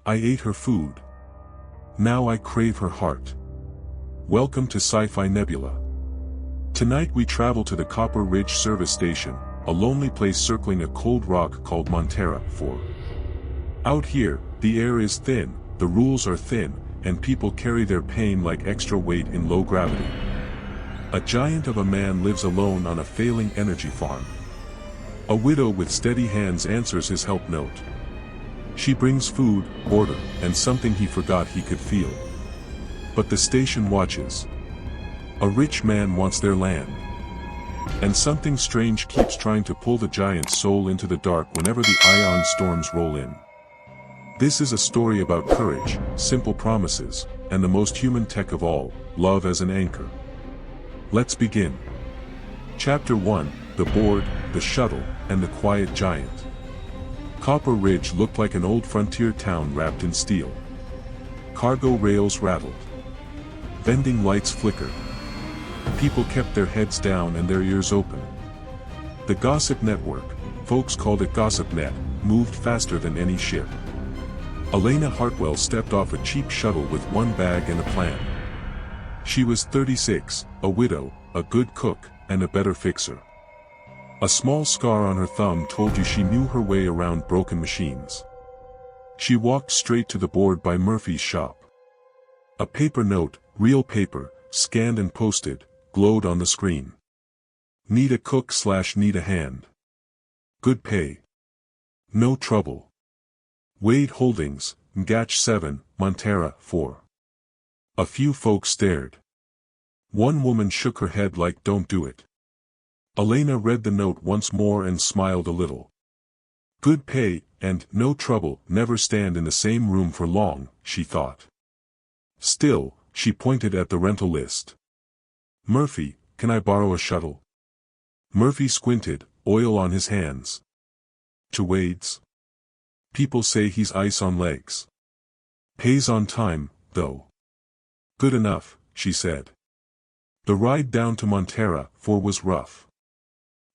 I ate her food. Now I crave her heart. Welcome to Sci-Fi Nebula. Tonight we travel to the Copper Ridge service station, a lonely place circling a cold rock called Montera 4. Out here, the air is thin, the rules are thin, and people carry their pain like extra weight in low gravity. A giant of a man lives alone on a failing energy farm. A widow with steady hands answers his help note. She brings food, order, and something he forgot he could feel. But the station watches. A rich man wants their land. And something strange keeps trying to pull the giant's soul into the dark whenever the ion storms roll in. This is a story about courage, simple promises, and the most human tech of all, love as an anchor. Let's begin. Chapter 1, The Board, the Shuttle, and the Quiet Giant. Copper Ridge looked like an old frontier town wrapped in steel. Cargo rails rattled. Vending lights flickered. People kept their heads down and their ears open. The gossip network, folks called it Gossip Net, moved faster than any ship. Elena Hartwell stepped off a cheap shuttle with one bag and a plan. She was 36, a widow, a good cook, and a better fixer. A small scar on her thumb told you she knew her way around broken machines. She walked straight to the board by Murphy's shop. A paper note, real paper, scanned and posted, glowed on the screen. Need a cook / need a hand. Good pay. No trouble. Wade Holdings, Ngach 7, Montera 4. A few folks stared. One woman shook her head like don't do it. Elena read the note once more and smiled a little. Good pay, and no trouble, never stand in the same room for long, she thought. Still, she pointed at the rental list. Murphy, can I borrow a shuttle? Murphy squinted, oil on his hands. To Wade's? People say he's ice on legs. Pays on time, though. Good enough, she said. The ride down to Montera 4 was rough.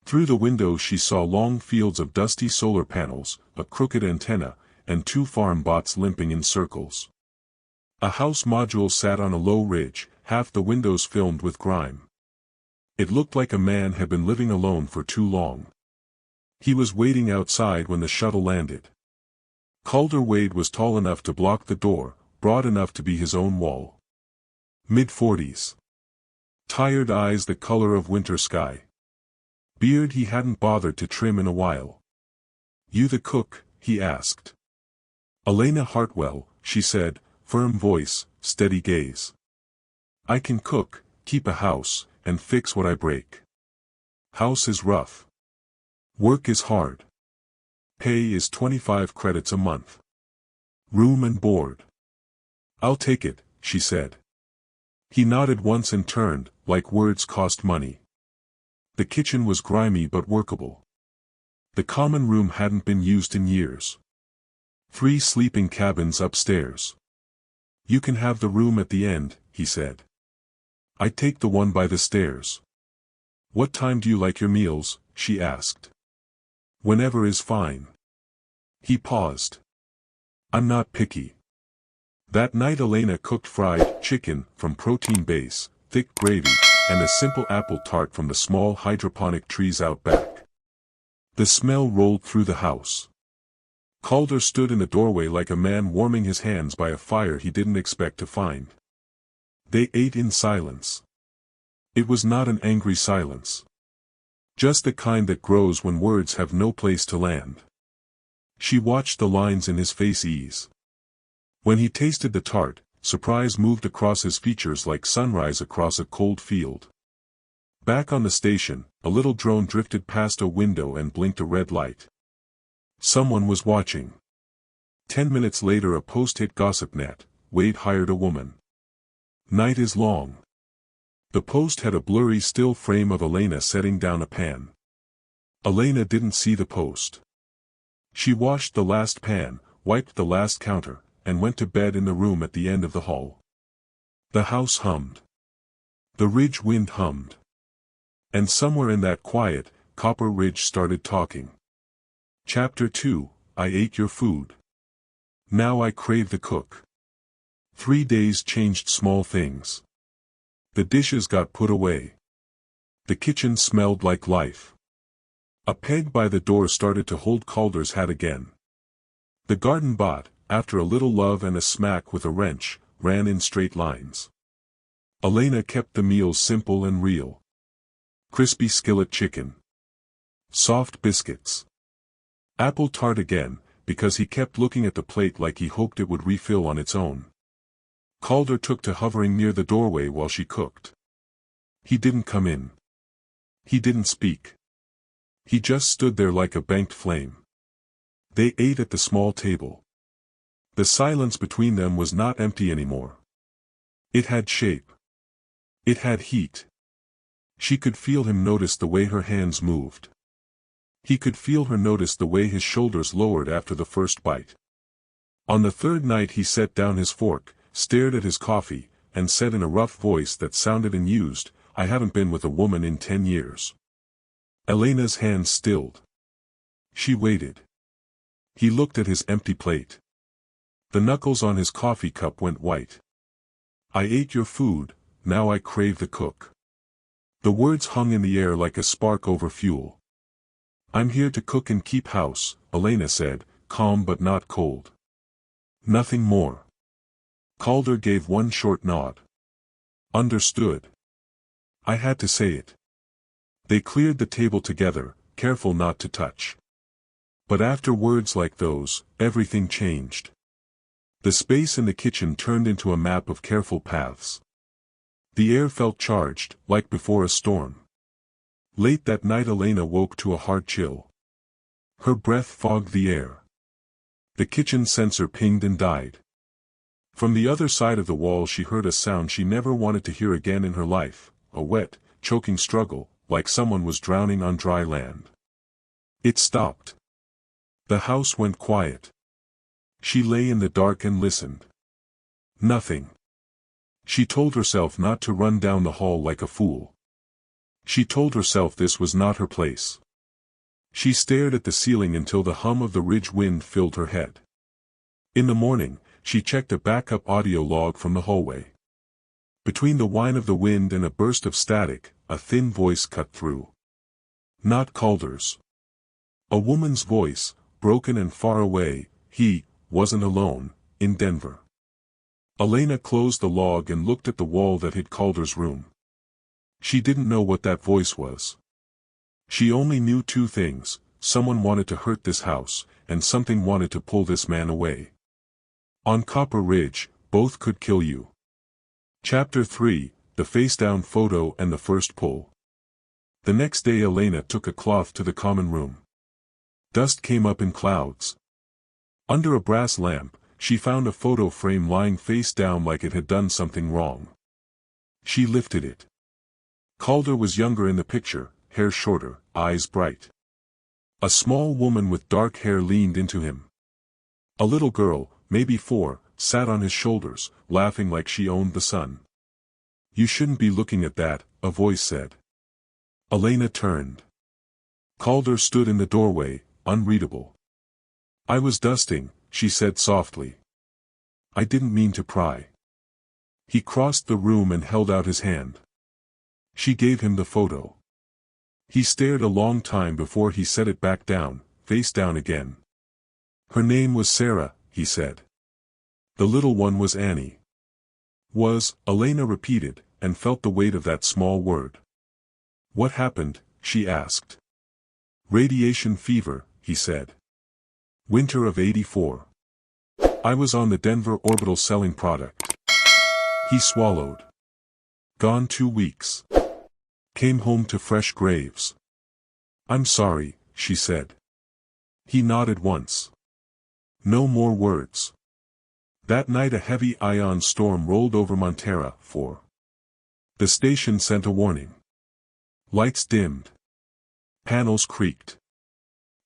Through the window she saw long fields of dusty solar panels, a crooked antenna, and 2 farm bots limping in circles. A house module sat on a low ridge, half the windows filmed with grime. It looked like a man had been living alone for too long. He was waiting outside when the shuttle landed. Calder Wade was tall enough to block the door, broad enough to be his own wall. Mid-40s. Tired eyes the color of winter sky. Beard he hadn't bothered to trim in a while. You the cook? He asked. Elena Hartwell, she said, firm voice, steady gaze. I can cook, keep a house, and fix what I break. House is rough. Work is hard. Pay is 25 credits a month. Room and board. I'll take it, she said. He nodded once and turned, like words cost money. The kitchen was grimy but workable. The common room hadn't been used in years. 3 sleeping cabins upstairs. You can have the room at the end, he said. I'd take the one by the stairs. What time do you like your meals? She asked. Whenever is fine. He paused. I'm not picky. That night Elena cooked fried chicken from Protein Base, thick gravy, and a simple apple tart from the small hydroponic trees out back. The smell rolled through the house. Calder stood in the doorway like a man warming his hands by a fire he didn't expect to find. They ate in silence. It was not an angry silence. Just the kind that grows when words have no place to land. She watched the lines in his face ease. When he tasted the tart, surprise moved across his features like sunrise across a cold field. Back on the station, a little drone drifted past a window and blinked a red light. Someone was watching. 10 minutes later a post hit Gossip Net, Wade hired a woman. Night is long. The post had a blurry still frame of Elena setting down a pan. Elena didn't see the post. She washed the last pan, wiped the last counter, and went to bed in the room at the end of the hall. The house hummed. The ridge wind hummed. And somewhere in that quiet, Copper Ridge started talking. Chapter 2, I Ate Your Food. Now I crave the cook. 3 days changed small things. The dishes got put away. The kitchen smelled like life. A peg by the door started to hold Calder's hat again. The garden bot, after a little love and a smack with a wrench, ran in straight lines. Elena kept the meals simple and real. Crispy skillet chicken. Soft biscuits. Apple tart again, because he kept looking at the plate like he hoped it would refill on its own. Calder took to hovering near the doorway while she cooked. He didn't come in. He didn't speak. He just stood there like a banked flame. They ate at the small table. The silence between them was not empty anymore. It had shape. It had heat. She could feel him notice the way her hands moved. He could feel her notice the way his shoulders lowered after the first bite. On the third night he set down his fork, stared at his coffee, and said in a rough voice that sounded unused, "I haven't been with a woman in 10 years. Elena's hands stilled. She waited. He looked at his empty plate. The knuckles on his coffee cup went white. "I ate your food, now I crave the cook." The words hung in the air like a spark over fuel. "I'm here to cook and keep house," Elena said, calm but not cold. "Nothing more." Calder gave one short nod. "Understood. I had to say it." They cleared the table together, careful not to touch. But after words like those, everything changed. The space in the kitchen turned into a map of careful paths. The air felt charged, like before a storm. Late that night Elena woke to a hard chill. Her breath fogged the air. The kitchen sensor pinged and died. From the other side of the wall she heard a sound she never wanted to hear again in her life, a wet, choking struggle, like someone was drowning on dry land. It stopped. The house went quiet. She lay in the dark and listened. Nothing. She told herself not to run down the hall like a fool. She told herself this was not her place. She stared at the ceiling until the hum of the ridge wind filled her head. In the morning, she checked a backup audio log from the hallway. Between the whine of the wind and a burst of static, a thin voice cut through. Not Calder's. A woman's voice, broken and far away. He wasn't alone, in Denver. Elena closed the log and looked at the wall that hid Calder's room. She didn't know what that voice was. She only knew 2 things, someone wanted to hurt this house, and something wanted to pull this man away. On Copper Ridge, both could kill you. Chapter 3, The Face-Down Photo and the First Pull. The next day Elena took a cloth to the common room. Dust came up in clouds. Under a brass lamp, she found a photo frame lying face down like it had done something wrong. She lifted it. Calder was younger in the picture, hair shorter, eyes bright. A small woman with dark hair leaned into him. A little girl, maybe 4, sat on his shoulders, laughing like she owned the sun. "You shouldn't be looking at that," a voice said. Elena turned. Calder stood in the doorway, unreadable. "I was dusting," she said softly. "I didn't mean to pry." He crossed the room and held out his hand. She gave him the photo. He stared a long time before he set it back down, face down again. "Her name was Sarah," he said. "The little one was Annie." "Was," Elena repeated, and felt the weight of that small word. "What happened?" she asked. "Radiation fever," he said. "Winter of '84. I was on the Denver orbital selling product." He swallowed. "Gone 2 weeks. Came home to fresh graves." "I'm sorry," she said. He nodded once. No more words. That night a heavy ion storm rolled over Montera. 4. The station sent a warning. Lights dimmed. Panels creaked.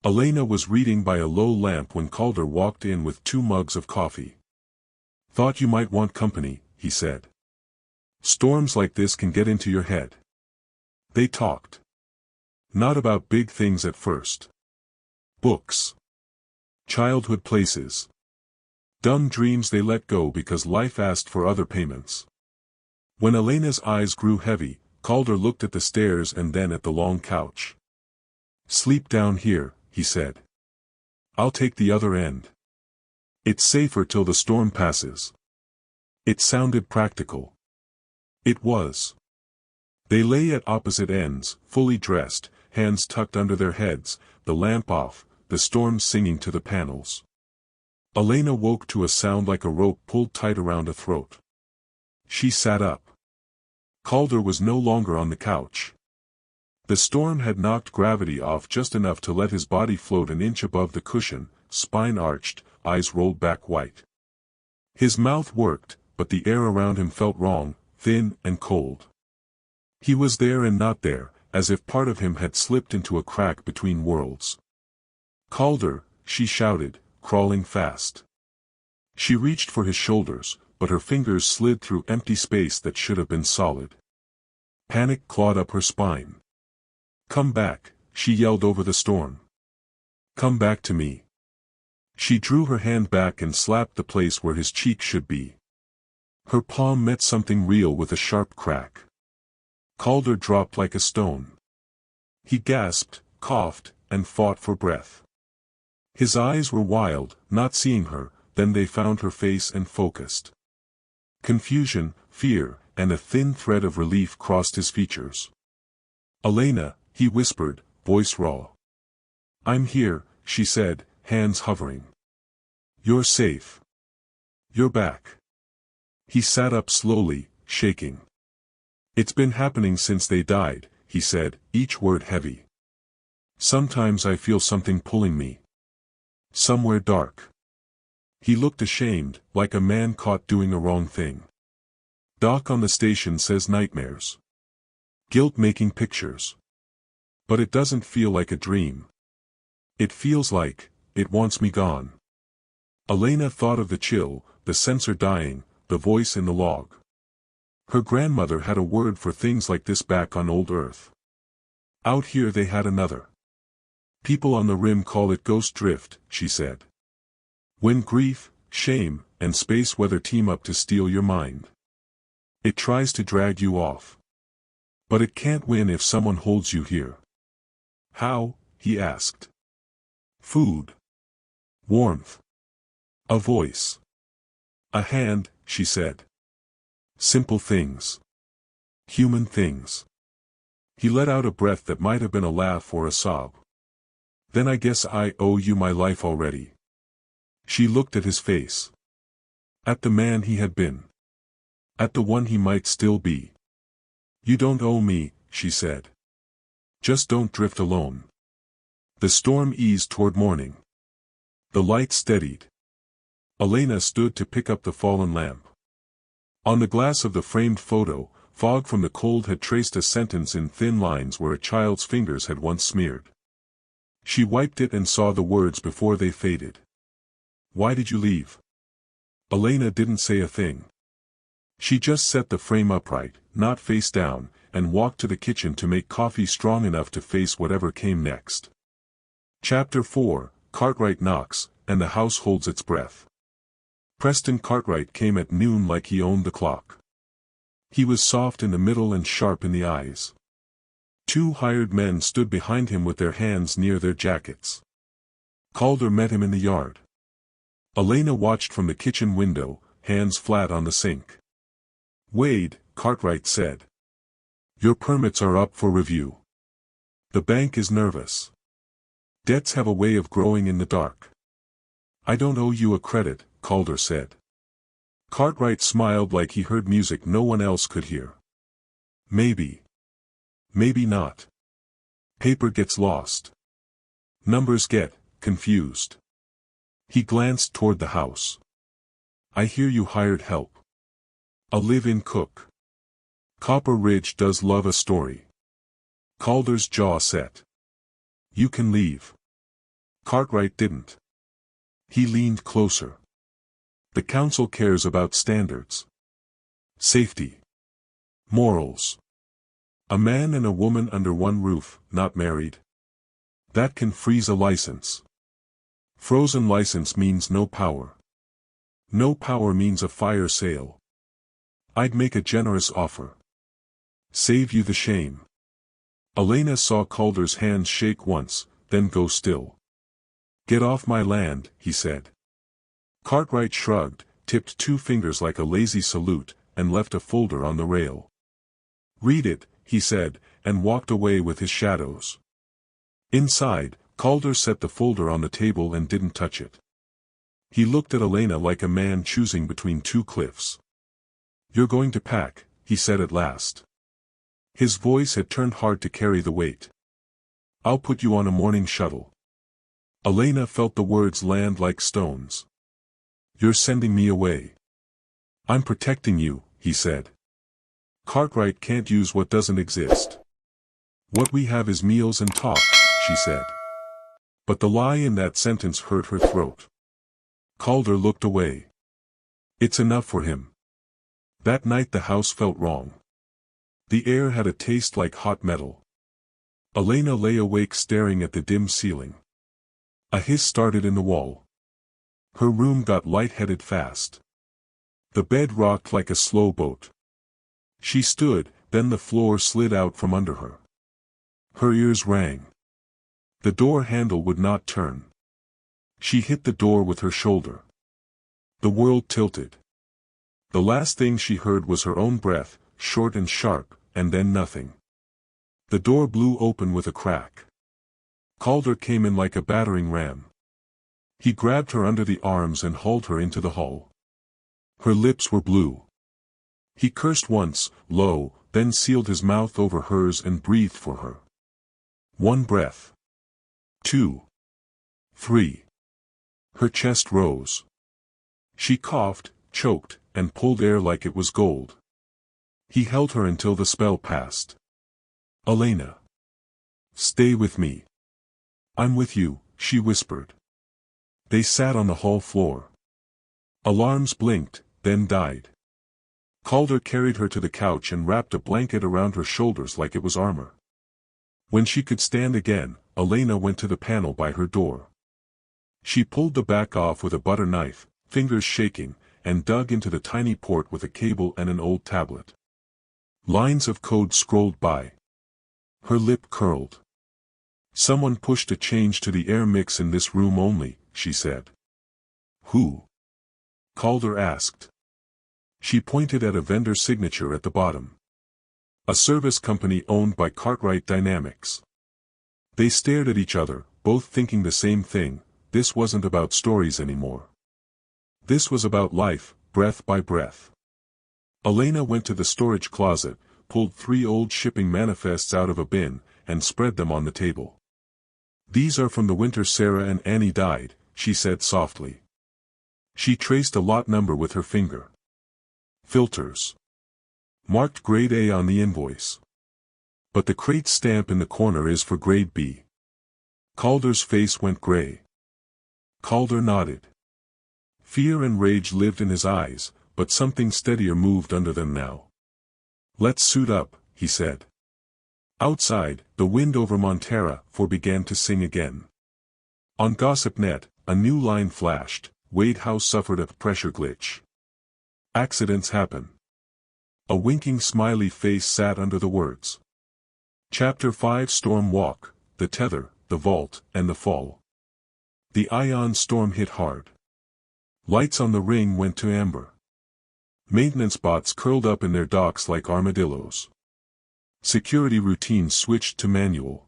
Elena was reading by a low lamp when Calder walked in with 2 mugs of coffee. "Thought you might want company," he said. "Storms like this can get into your head." They talked. Not about big things at first. Books. Childhood places. Dumb dreams they let go because life asked for other payments. When Elena's eyes grew heavy, Calder looked at the stairs and then at the long couch. "Sleep down here," he said. "I'll take the other end. It's safer till the storm passes." It sounded practical. It was. They lay at opposite ends, fully dressed, hands tucked under their heads, the lamp off, the storm singing to the panels. Elena woke to a sound like a rope pulled tight around a throat. She sat up. Calder was no longer on the couch. The storm had knocked gravity off just enough to let his body float an inch above the cushion, spine arched, eyes rolled back white. His mouth worked, but the air around him felt wrong, thin and cold. He was there and not there, as if part of him had slipped into a crack between worlds. "Calder," she shouted, crawling fast. She reached for his shoulders, but her fingers slid through empty space that should have been solid. Panic clawed up her spine. "Come back," she yelled over the storm. "Come back to me." She drew her hand back and slapped the place where his cheek should be. Her palm met something real with a sharp crack. Calder dropped like a stone. He gasped, coughed, and fought for breath. His eyes were wild, not seeing her, then they found her face and focused. Confusion, fear, and a thin thread of relief crossed his features. "Elena," he whispered, voice raw. "I'm here," she said, hands hovering. "You're safe. You're back." He sat up slowly, shaking. "It's been happening since they died," he said, each word heavy. "Sometimes I feel something pulling me. Somewhere dark." He looked ashamed, like a man caught doing a wrong thing. "Doc on the station says nightmares. Guilt making pictures. But it doesn't feel like a dream. It feels like, it wants me gone." Elena thought of the chill, the sensor dying, the voice in the log. Her grandmother had a word for things like this back on old Earth. Out here they had another. "People on the rim call it ghost drift," she said. "When grief, shame, and space weather team up to steal your mind. It tries to drag you off. But it can't win if someone holds you here." "How?" he asked. "Food. Warmth. A voice. A hand," she said. "Simple things. Human things." He let out a breath that might have been a laugh or a sob. "Then I guess I owe you my life already." She looked at his face. At the man he had been. At the one he might still be. "You don't owe me," she said. "Just don't drift alone." The storm eased toward morning. The light steadied. Elena stood to pick up the fallen lamp. On the glass of the framed photo, fog from the cold had traced a sentence in thin lines where a child's fingers had once smeared. She wiped it and saw the words before they faded. "Why did you leave?" Elena didn't say a thing. She just set the frame upright, not face down, and walked to the kitchen to make coffee strong enough to face whatever came next. Chapter 4, Cartwright knocks, and the house holds its breath. Preston Cartwright came at noon like he owned the clock. He was soft in the middle and sharp in the eyes. Two hired men stood behind him with their hands near their jackets. Calder met him in the yard. Elena watched from the kitchen window, hands flat on the sink. "Wade," Cartwright said. "Your permits are up for review. The bank is nervous. Debts have a way of growing in the dark." "I don't owe you a credit," Calder said. Cartwright smiled like he heard music no one else could hear. "Maybe. Maybe not. Paper gets lost. Numbers get confused." He glanced toward the house. "I hear you hired help. A live-in cook. Copper Ridge does love a story." Calder's jaw set. "You can leave." Cartwright didn't. He leaned closer. "The council cares about standards. Safety. Morals. A man and a woman under one roof, not married. That can freeze a license. Frozen license means no power. No power means a fire sale. I'd make a generous offer. Save you the shame. Elena saw Calder's hands shake once, then go still. Get off my land, he said. Cartwright shrugged, tipped 2 fingers like a lazy salute, and left a folder on the rail. Read it, he said, and walked away with his shadows. Inside, Calder set the folder on the table and didn't touch it. He looked at Elena like a man choosing between 2 cliffs. You're going to pack, he said at last. His voice had turned hard to carry the weight. I'll put you on a morning shuttle. Elena felt the words land like stones. You're sending me away. I'm protecting you, he said. Cartwright can't use what doesn't exist. What we have is meals and talk, she said. But the lie in that sentence hurt her throat. Calder looked away. It's enough for him. That night the house felt wrong. The air had a taste like hot metal. Elena lay awake staring at the dim ceiling. A hiss started in the wall. Her room got lightheaded fast. The bed rocked like a slow boat. She stood, then the floor slid out from under her. Her ears rang. The door handle would not turn. She hit the door with her shoulder. The world tilted. The last thing she heard was her own breath, short and sharp, and then nothing. The door blew open with a crack. Calder came in like a battering ram. He grabbed her under the arms and hauled her into the hall. Her lips were blue. He cursed once, low, then sealed his mouth over hers and breathed for her. 1 breath. 2. 3. Her chest rose. She coughed, choked, and pulled air like it was gold. He held her until the spell passed. Elena. Stay with me. I'm with you, she whispered. They sat on the hall floor. Alarms blinked, then died. Calder carried her to the couch and wrapped a blanket around her shoulders like it was armor. When she could stand again, Elena went to the panel by her door. She pulled the back off with a butter knife, fingers shaking, and dug into the tiny port with a cable and an old tablet. Lines of code scrolled by. Her lip curled. Someone pushed a change to the air mix in this room only, she said. Who? Calder asked. She pointed at a vendor signature at the bottom. A service company owned by Cartwright Dynamics. They stared at each other, both thinking the same thing. This wasn't about stories anymore. This was about life, breath by breath. Elena went to the storage closet, pulled 3 old shipping manifests out of a bin, and spread them on the table. These are from the winter Sarah and Annie died, she said softly. She traced a lot number with her finger. Filters. Marked grade A on the invoice. But the crate stamp in the corner is for grade B. Calder's face went gray. Calder nodded. Fear and rage lived in his eyes, but something steadier moved under them now. Let's suit up, he said. Outside, the wind over Montera began to sing again. On GossipNet, a new line flashed. Wade House suffered a pressure glitch. Accidents happen. A winking smiley face sat under the words. Chapter 5 Storm Walk, the Tether, the Vault, and the Fall. The ion storm hit hard. Lights on the ring went to amber. Maintenance bots curled up in their docks like armadillos. Security routines switched to manual.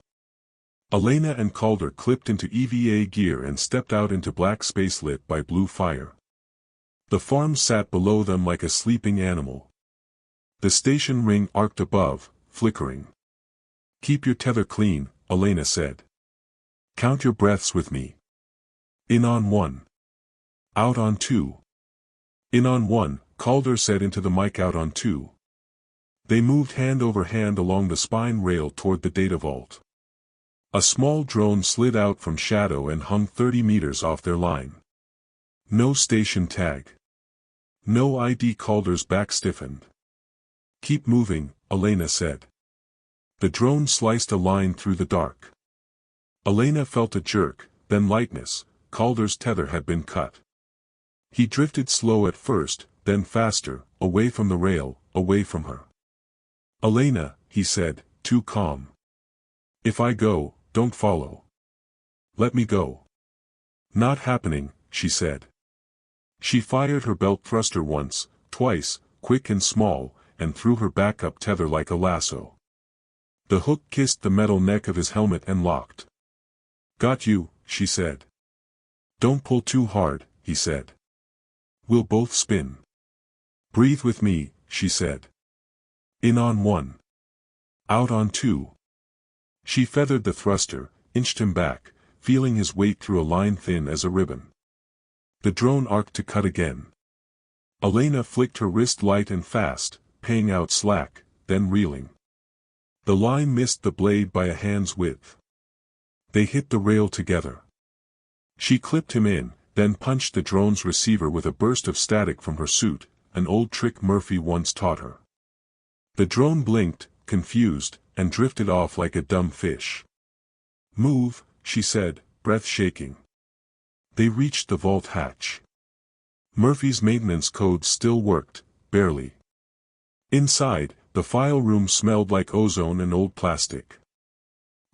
Elena and Calder clipped into EVA gear and stepped out into black space lit by blue fire. The farm sat below them like a sleeping animal. The station ring arced above, flickering. Keep your tether clean, Elena said. Count your breaths with me. In on 1. Out on 2. In on 1, Calder said into the mic. Out on 2. They moved hand over hand along the spine rail toward the data vault. A small drone slid out from shadow and hung 30 meters off their line. No station tag. No ID. Calder's back stiffened. Keep moving, Elena said. The drone sliced a line through the dark. Elena felt a jerk, then lightness. Calder's tether had been cut. He drifted slow at first, then faster, away from the rail, away from her. "Elena," he said, too calm. "If I go, don't follow. Let me go." "Not happening," she said. She fired her belt thruster once, twice, quick and small, and threw her backup tether like a lasso. The hook kissed the metal neck of his helmet and locked. "Got you," she said. "Don't pull too hard," he said. "We'll both spin." "Breathe with me," she said. "In on 1. Out on 2. She feathered the thruster, inched him back, feeling his weight through a line thin as a ribbon. The drone arced to cut again. Elena flicked her wrist light and fast, paying out slack, then reeling. The line missed the blade by a hand's width. They hit the rail together. She clipped him in, then punched the drone's receiver with a burst of static from her suit, an old trick Murphy once taught her. The drone blinked, confused, and drifted off like a dumb fish. "Move," she said, breath shaking. They reached the vault hatch. Murphy's maintenance code still worked, barely. Inside, the file room smelled like ozone and old plastic.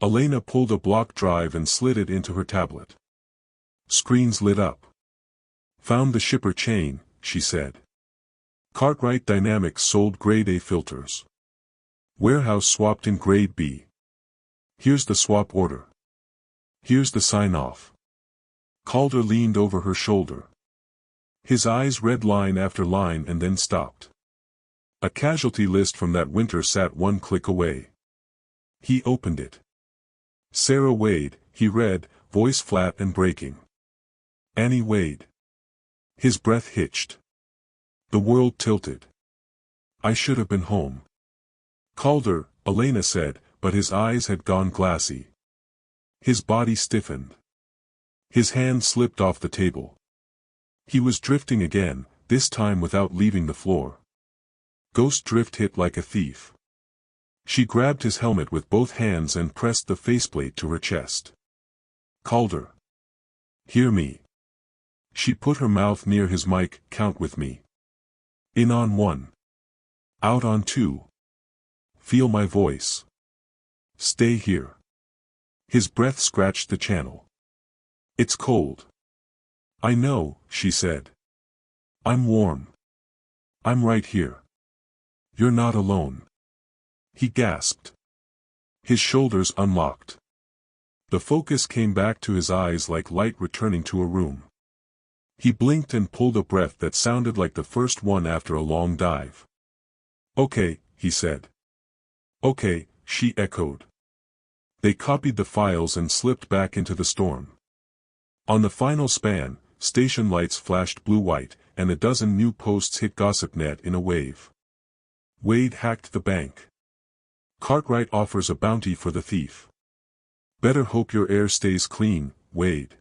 Elena pulled a block drive and slid it into her tablet. Screens lit up. "Found the shipper chain," she said. "Cartwright Dynamics sold Grade A filters. Warehouse swapped in Grade B. Here's the swap order. Here's the sign-off." Calder leaned over her shoulder. His eyes read line after line and then stopped. A casualty list from that winter sat one click away. He opened it. "Sarah Wade," he read, voice flat and breaking. "Annie Wade." His breath hitched. The world tilted. "I should have been home." "Calder," Elena said, but his eyes had gone glassy. His body stiffened. His hand slipped off the table. He was drifting again, this time without leaving the floor. Ghost drift hit like a thief. She grabbed his helmet with both hands and pressed the faceplate to her chest. "Calder. Hear me." She put her mouth near his mic. "Count with me. In on 1. Out on 2. Feel my voice. Stay here." His breath scratched the channel. "It's cold." "I know," she said. "I'm warm. I'm right here. You're not alone." He gasped. His shoulders unlocked. The focus came back to his eyes like light returning to a room. He blinked and pulled a breath that sounded like the first one after a long dive. "Okay," he said. "Okay," she echoed. They copied the files and slipped back into the storm. On the final span, station lights flashed blue-white, and a dozen new posts hit GossipNet in a wave. Wade hacked the bank. Cartwright offers a bounty for the thief. Better hope your air stays clean, Wade.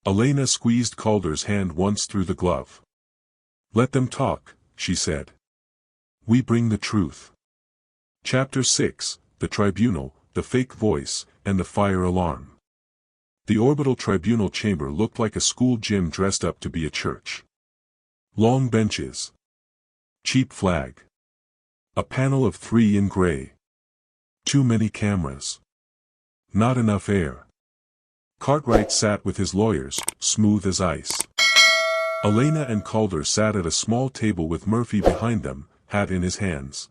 Elena squeezed Calder's hand once through the glove. "Let them talk," she said. "We bring the truth." Chapter 6, The Tribunal, the Fake Voice, and the Fire Alarm. The orbital tribunal chamber looked like a school gym dressed up to be a church. Long benches. Cheap flag. A panel of 3 in gray. Too many cameras. Not enough air. Cartwright sat with his lawyers, smooth as ice. Elena and Calder sat at a small table with Murphy behind them, hat in his hands.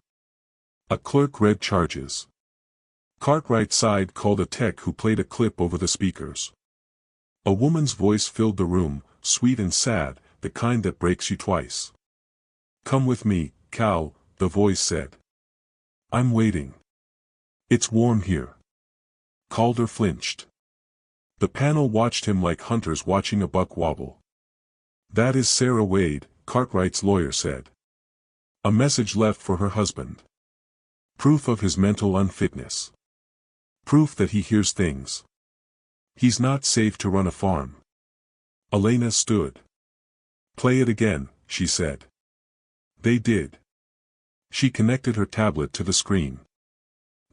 A clerk read charges. Cartwright's side called a tech who played a clip over the speakers. A woman's voice filled the room, sweet and sad, the kind that breaks you twice. "Come with me, Cal," the voice said. "I'm waiting. It's warm here." Calder flinched. The panel watched him like hunters watching a buck wobble. "That is Sarah Wade," Cartwright's lawyer said. "A message left for her husband. Proof of his mental unfitness. Proof that he hears things. He's not safe to run a farm." Elena stood. "Play it again," she said. They did. She connected her tablet to the screen.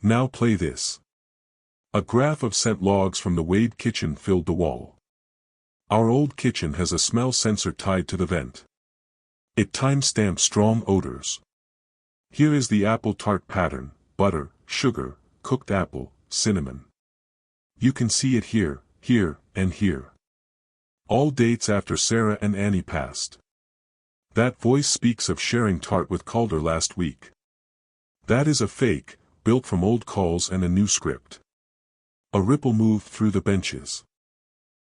"Now play this." A graph of scent logs from the Wade kitchen filled the wall. Our old kitchen has a smell sensor tied to the vent. It timestamps strong odors. Here is the apple tart pattern: butter, sugar, cooked apple, cinnamon. You can see it here, here, and here. All dates after Sarah and Annie passed. That voice speaks of sharing tart with Calder last week. That is a fake, built from old calls and a new script. A ripple moved through the benches.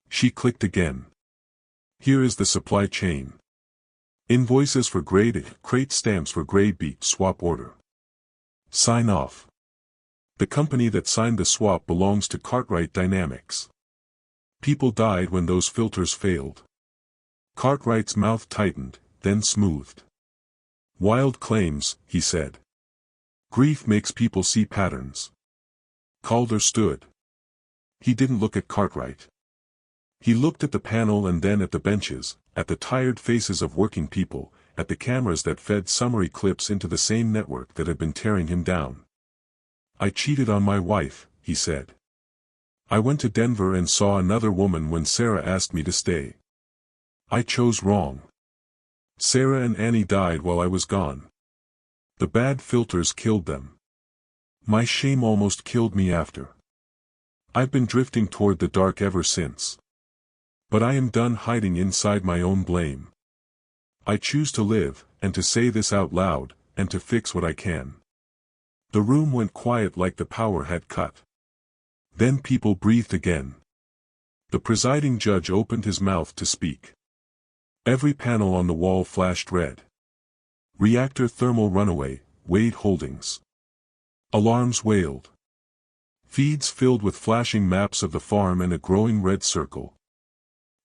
She clicked again. Here is the supply chain. Invoices for grade A, crate stamps for grade B, swap order. Sign off. The company that signed the swap belongs to Cartwright Dynamics. People died when those filters failed. Cartwright's mouth tightened, then smoothed. Wild claims, he said. Grief makes people see patterns. Calder stood. He didn't look at Cartwright. He looked at the panel and then at the benches, at the tired faces of working people, at the cameras that fed summary clips into the same network that had been tearing him down. I cheated on my wife, he said. I went to Denver and saw another woman when Sarah asked me to stay. I chose wrong. Sarah and Annie died while I was gone. The bad filters killed them. My shame almost killed me after. I've been drifting toward the dark ever since. But I am done hiding inside my own blame. I choose to live, and to say this out loud, and to fix what I can. The room went quiet like the power had cut. Then people breathed again. The presiding judge opened his mouth to speak. Every panel on the wall flashed red. Reactor thermal runaway, Wade Holdings. Alarms wailed. Feeds filled with flashing maps of the farm and a growing red circle.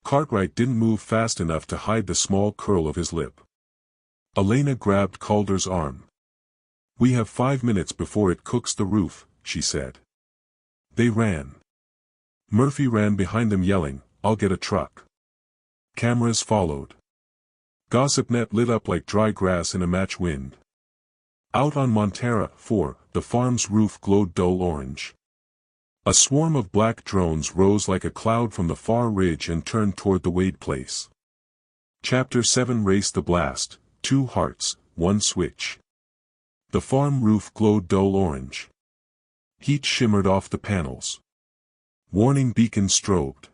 Cartwright didn't move fast enough to hide the small curl of his lip. Elena grabbed Calder's arm. We have 5 minutes before it cooks the roof, she said. They ran. Murphy ran behind them yelling, I'll get a truck. Cameras followed. GossipNet lit up like dry grass in a March wind. Out on Montera 4, the farm's roof glowed dull orange. A swarm of black drones rose like a cloud from the far ridge and turned toward the Wade place. Chapter 7 Race the Blast, 2 hearts, 1 switch. The farm roof glowed dull orange. Heat shimmered off the panels. Warning beacons strobed.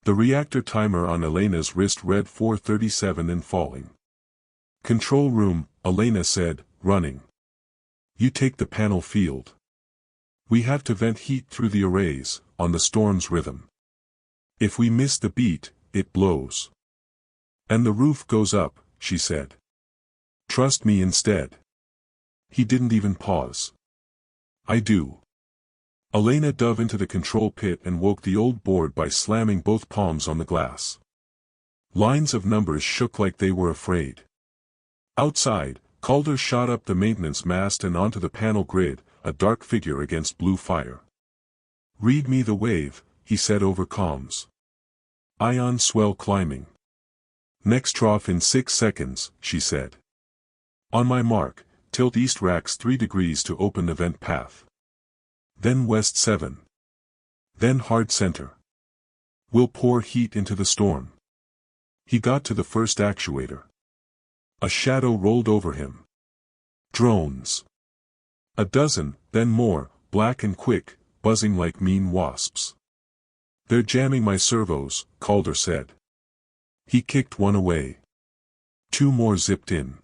The reactor timer on Elena's wrist read 4:37 and falling. Control room, Elena said, running. You take the panel field. We have to vent heat through the arrays, on the storm's rhythm. If we miss the beat, it blows. And the roof goes up, she said. Trust me instead. He didn't even pause. I do. Elena dove into the control pit and woke the old board by slamming both palms on the glass. Lines of numbers shook like they were afraid. Outside, Calder shot up the maintenance mast and onto the panel grid, a dark figure against blue fire. Read me the wave, he said over comms. Ion swell climbing. Next trough in 6 seconds, she said. On my mark, tilt east racks 3 degrees to open the vent path. Then west 7. Then hard center. We'll pour heat into the storm. He got to the first actuator. A shadow rolled over him. Drones. A dozen, then more, black and quick, buzzing like mean wasps. They're jamming my servos, Calder said. He kicked one away. 2 more zipped in.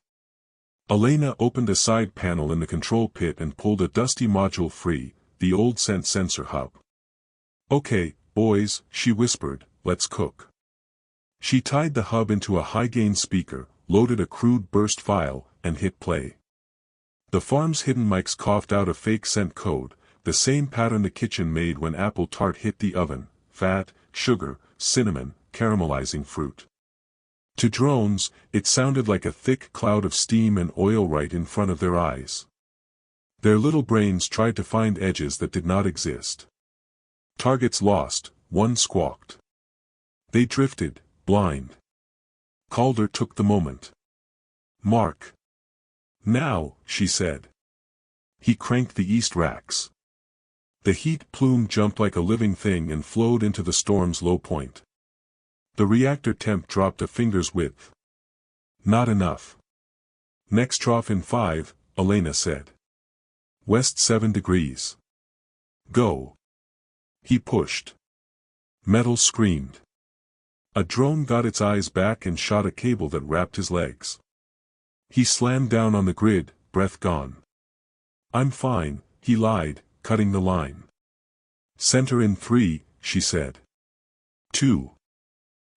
Elena opened a side panel in the control pit and pulled a dusty module free, the old scent sensor hub. Okay, boys, she whispered, let's cook. She tied the hub into a high-gain speaker, loaded a crude burst file, and hit play. The farm's hidden mics coughed out a fake scent code, the same pattern the kitchen made when apple tart hit the oven: fat, sugar, cinnamon, caramelizing fruit. To drones, it sounded like a thick cloud of steam and oil right in front of their eyes. Their little brains tried to find edges that did not exist. Targets lost, 1 squawked. They drifted, blind. Calder took the moment. Mark. Now, she said. He cranked the east racks. The heat plume jumped like a living thing and flowed into the storm's low point. The reactor temp dropped a finger's width. Not enough. Next trough in 5, Elena said. West 7 degrees. Go. He pushed. Metal screamed. A drone got its eyes back and shot a cable that wrapped his legs. He slammed down on the grid, breath gone. I'm fine, he lied, cutting the line. Center in 3, she said. 2.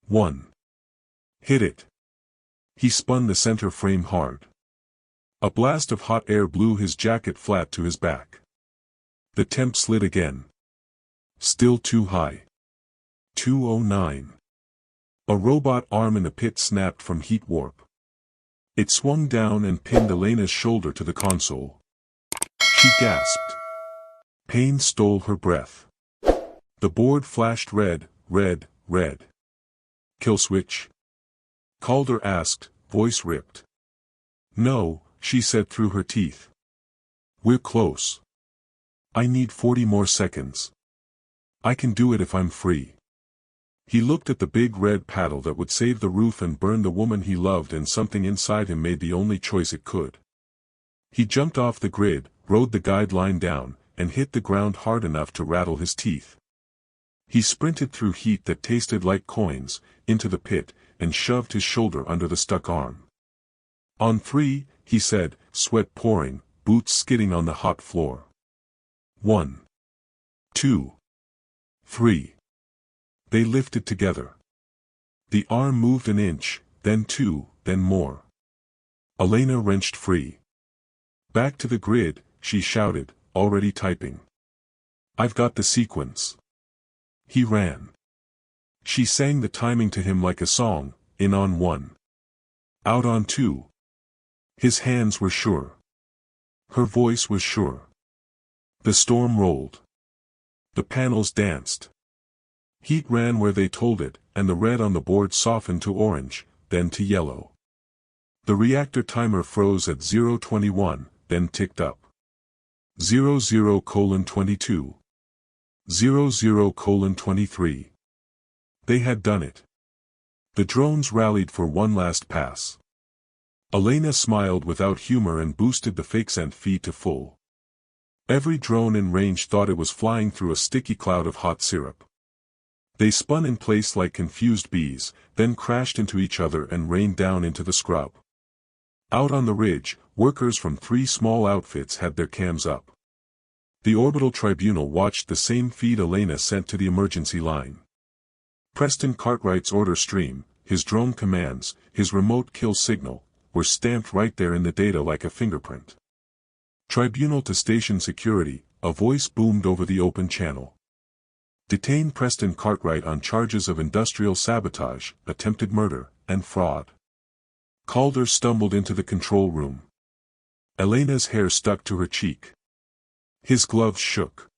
1. Hit it. He spun the center frame hard. A blast of hot air blew his jacket flat to his back. The temp slid again. Still too high. 209. A robot arm in the pit snapped from heat warp. It swung down and pinned Elena's shoulder to the console. She gasped. Pain stole her breath. The board flashed red, red, red. Kill switch? Calder asked, voice ripped. No, she said through her teeth. We're close. I need 40 more seconds. I can do it if I'm free. He looked at the big red paddle that would save the roof and burn the woman he loved, and something inside him made the only choice it could. He jumped off the grid, rode the guideline down, and hit the ground hard enough to rattle his teeth. He sprinted through heat that tasted like coins, into the pit, and shoved his shoulder under the stuck arm. On 3, he said, sweat pouring, boots skidding on the hot floor. 1. 2. 3. They lifted together. The arm moved an inch, then 2, then more. Elena wrenched free. Back to the grid, she shouted, already typing. I've got the sequence. He ran. She sang the timing to him like a song, in on 1. Out on 2. His hands were sure. Her voice was sure. The storm rolled. The panels danced. Heat ran where they told it, and the red on the board softened to orange, then to yellow. The reactor timer froze at 0:21, then ticked up. 00:22. 00:23. They had done it. The drones rallied for one last pass. Elena smiled without humor and boosted the fake-sent feed to full. Every drone in range thought it was flying through a sticky cloud of hot syrup. They spun in place like confused bees, then crashed into each other and rained down into the scrub. Out on the ridge, workers from 3 small outfits had their cams up. The orbital tribunal watched the same feed Elena sent to the emergency line. Preston Cartwright's order stream, his drone commands, his remote kill signal, were stamped right there in the data like a fingerprint. Tribunal to station security, a voice boomed over the open channel. Detain Preston Cartwright on charges of industrial sabotage, attempted murder, and fraud. Calder stumbled into the control room. Elena's hair stuck to her cheek. His gloves shook.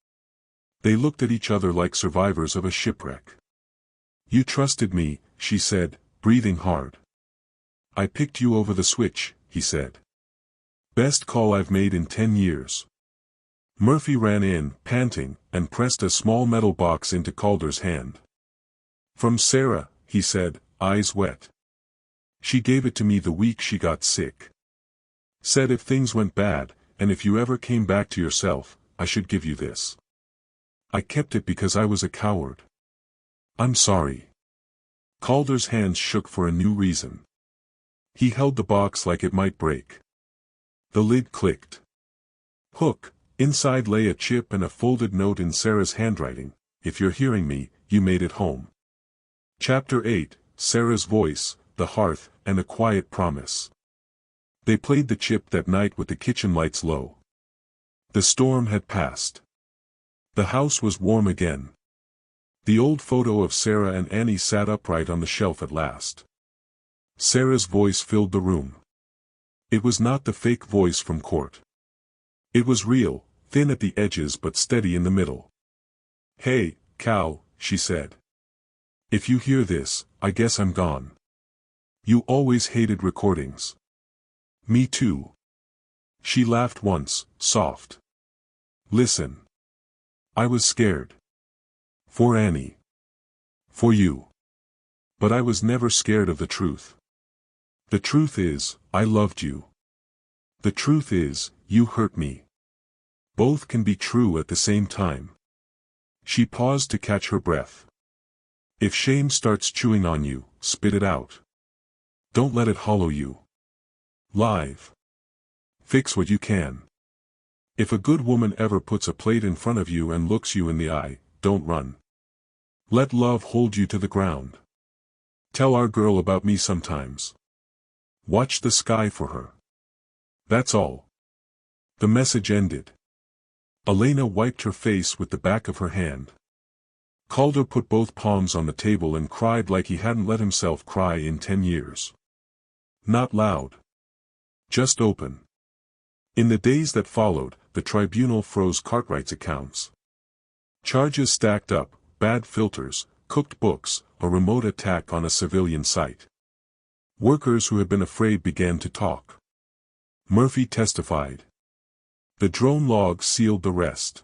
They looked at each other like survivors of a shipwreck. You trusted me, she said, breathing hard. I picked you over the switch, he said. Best call I've made in 10 years. Murphy ran in, panting, and pressed a small metal box into Calder's hand. From Sarah, he said, eyes wet. She gave it to me the week she got sick. Said if things went bad, and if you ever came back to yourself, I should give you this. I kept it because I was a coward. I'm sorry. Calder's hands shook for a new reason. He held the box like it might break. The lid clicked. Hook. Inside lay a chip and a folded note in Sarah's handwriting. If you're hearing me, you made it home. Chapter 8, Sarah's voice, the hearth, and a quiet promise. They played the chip that night with the kitchen lights low. The storm had passed. The house was warm again. The old photo of Sarah and Annie sat upright on the shelf at last. Sarah's voice filled the room. It was not the fake voice from court. It was real, thin at the edges but steady in the middle. Hey, Cal, she said. If you hear this, I guess I'm gone. You always hated recordings. Me too. She laughed once, soft. Listen. I was scared. For Annie. For you. But I was never scared of the truth. The truth is, I loved you. The truth is, you hurt me. Both can be true at the same time. She paused to catch her breath. If shame starts chewing on you, spit it out. Don't let it hollow you. Live. Fix what you can. If a good woman ever puts a plate in front of you and looks you in the eye, don't run. Let love hold you to the ground. Tell our girl about me sometimes. Watch the sky for her. That's all. The message ended. Elena wiped her face with the back of her hand. Calder put both palms on the table and cried like he hadn't let himself cry in 10 years. Not loud. Just open. In the days that followed, the tribunal froze Cartwright's accounts. Charges stacked up, bad filters, cooked books, a remote attack on a civilian site. Workers who had been afraid began to talk. Murphy testified. The drone log sealed the rest.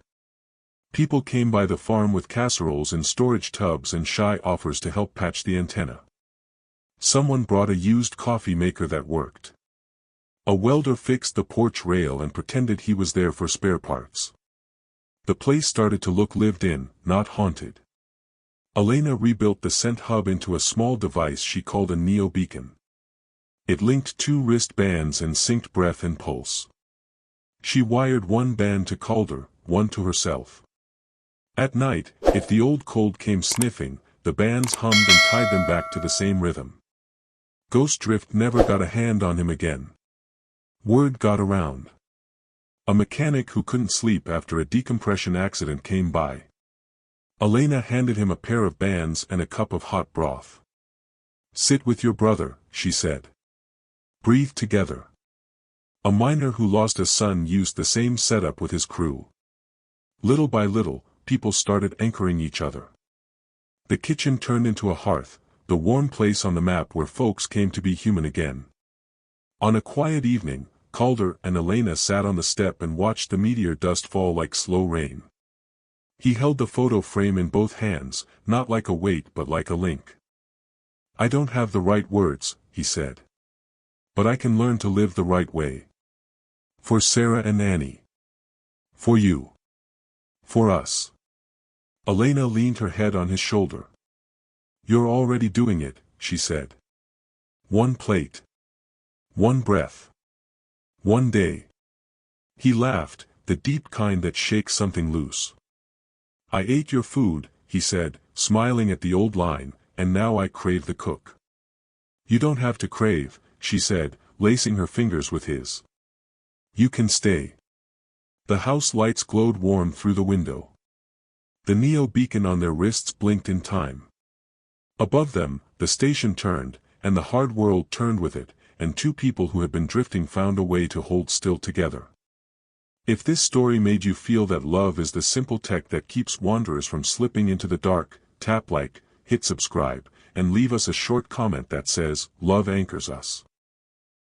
People came by the farm with casseroles in storage tubs and shy offers to help patch the antenna. Someone brought a used coffee maker that worked. A welder fixed the porch rail and pretended he was there for spare parts. The place started to look lived in, not haunted. Elena rebuilt the scent hub into a small device she called a neo-beacon. It linked 2 wristbands and synced breath and pulse. She wired one band to Calder, one to herself. At night, if the old cold came sniffing, the bands hummed and tied them back to the same rhythm. Ghost Drift never got a hand on him again. Word got around. A mechanic who couldn't sleep after a decompression accident came by. Elena handed him a pair of bands and a cup of hot broth. Sit with your brother, she said. Breathe together. A miner who lost a son used the same setup with his crew. Little by little, people started anchoring each other. The kitchen turned into a hearth, the warm place on the map where folks came to be human again. On a quiet evening, Calder and Elena sat on the step and watched the meteor dust fall like slow rain. He held the photo frame in both hands, not like a weight but like a link. I don't have the right words, he said. But I can learn to live the right way. For Sarah and Annie. For you. For us. Elena leaned her head on his shoulder. You're already doing it, she said. One plate. One breath. One day. He laughed, the deep kind that shakes something loose. I ate your food, he said, smiling at the old line, and now I crave the cook. You don't have to crave, she said, lacing her fingers with his. You can stay. The house lights glowed warm through the window. The neo-beacon on their wrists blinked in time. Above them, the station turned, and the hard world turned with it, and 2 people who had been drifting found a way to hold still together. If this story made you feel that love is the simple tech that keeps wanderers from slipping into the dark, tap like, hit subscribe, and leave us a short comment that says, love anchors us.